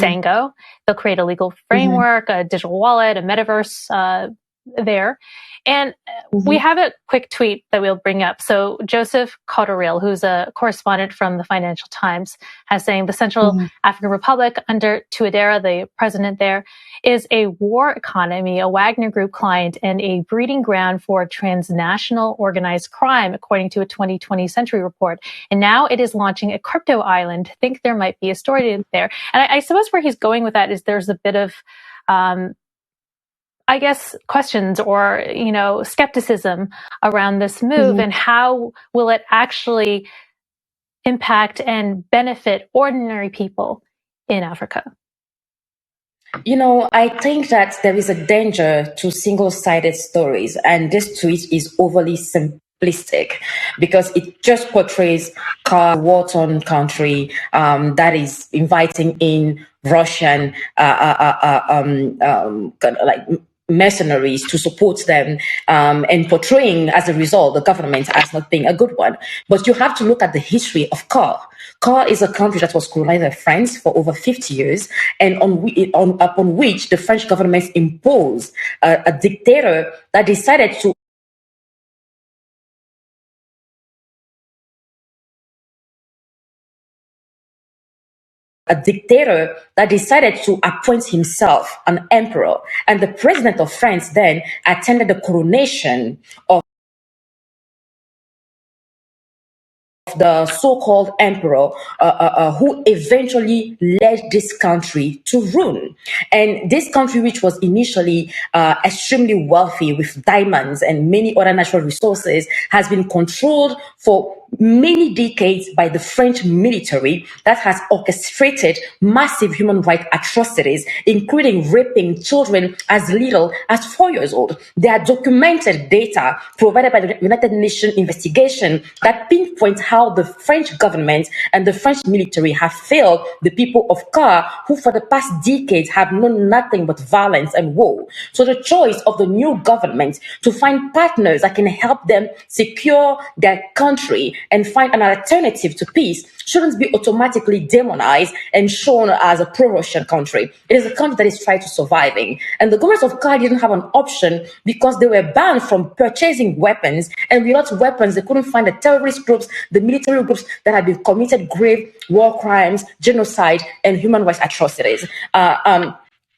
Sango. They'll create a legal framework, a digital wallet, a metaverse there. And we have a quick tweet that we'll bring up. So Joseph Cotterill, who's a correspondent from the Financial Times, has saying the Central African Republic under Touadera, the president there, is a war economy, a Wagner Group client, and a breeding ground for transnational organized crime, according to a 2020 Century report. And now it is launching a crypto island. I think there might be a story there. And I suppose where he's going with that is there's a bit of I guess, questions or, skepticism around this move and how will it actually impact and benefit ordinary people in Africa? I think that there is a danger to single-sided stories, and this tweet is overly simplistic because it just portrays a war-torn country that is inviting in Russian mercenaries to support them and portraying as a result the government as not being a good one. But you have to look at the history of CAR. CAR is a country that was colonized by France for over 50 years and upon which the French government imposed a dictator that decided to appoint himself an emperor. And the president of France then attended the coronation of the so-called emperor who eventually led this country to ruin. And this country, which was initially extremely wealthy with diamonds and many other natural resources, has been controlled for many decades by the French military that has orchestrated massive human rights atrocities, including raping children as little as 4 years old. There are documented data provided by the United Nations investigation that pinpoint how the French government and the French military have failed the people of CAR, who for the past decades have known nothing but violence and war. So the choice of the new government to find partners that can help them secure their country and find an alternative to peace shouldn't be automatically demonized and shown as a pro-Russian country. It is a country that is trying to surviving. And the government of CAR didn't have an option because they were banned from purchasing weapons. And without weapons, they couldn't find the terrorist groups, the military groups that had been committed grave war crimes, genocide, and human rights atrocities.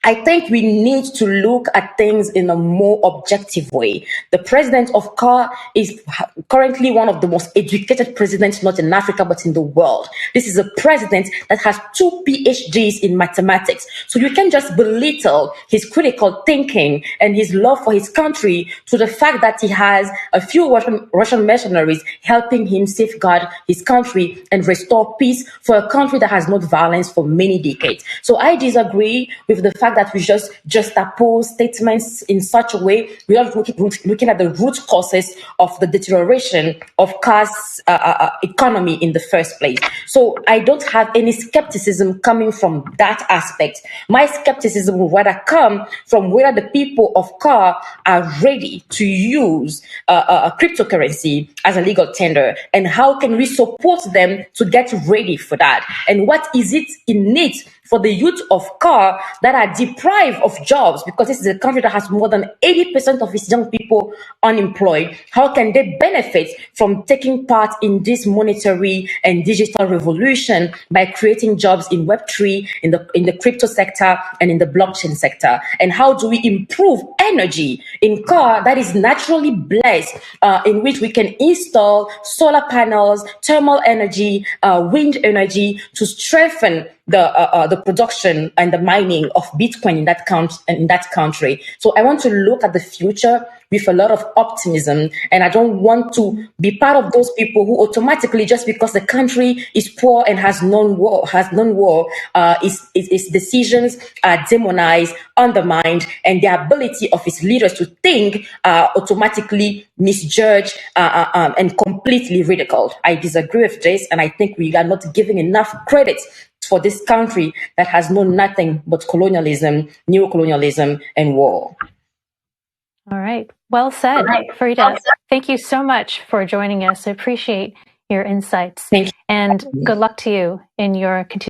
I think we need to look at things in a more objective way. The president of CAR is currently one of the most educated presidents, not in Africa, but in the world. This is a president that has 2 PhDs in mathematics. So you can just belittle his critical thinking and his love for his country to the fact that he has a few Russian mercenaries helping him safeguard his country and restore peace for a country that has not violence for many decades. So I disagree with the fact that we just oppose statements in such a way without looking at the root causes of the deterioration of CAR's economy in the first place. So I don't have any skepticism coming from that aspect. My skepticism will rather come from whether the people of CAR are ready to use a cryptocurrency as a legal tender, and how can we support them to get ready for that, and what is it in it for the youth of CAR that are deprived of jobs, because this is a country that has more than 80% of its young people unemployed. How can they benefit from taking part in this monetary and digital revolution by creating jobs in Web3, in the crypto sector, and in the blockchain sector? And how do we improve energy in CAR that is naturally blessed, in which we can install solar panels, thermal energy, wind energy to strengthen the production and the mining of Bitcoin in that country. So I want to look at the future with a lot of optimism, and I don't want to be part of those people who automatically, just because the country is poor and has known war, its decisions are demonized, undermined, and the ability of its leaders to think automatically misjudged and completely ridiculed. I disagree with this, and I think we are not giving enough credit for this country that has known nothing but colonialism, neocolonialism, and war. All right. Well said, Farida. Thank you so much for joining us. I appreciate your insights. Thank you. And good luck to you in your continued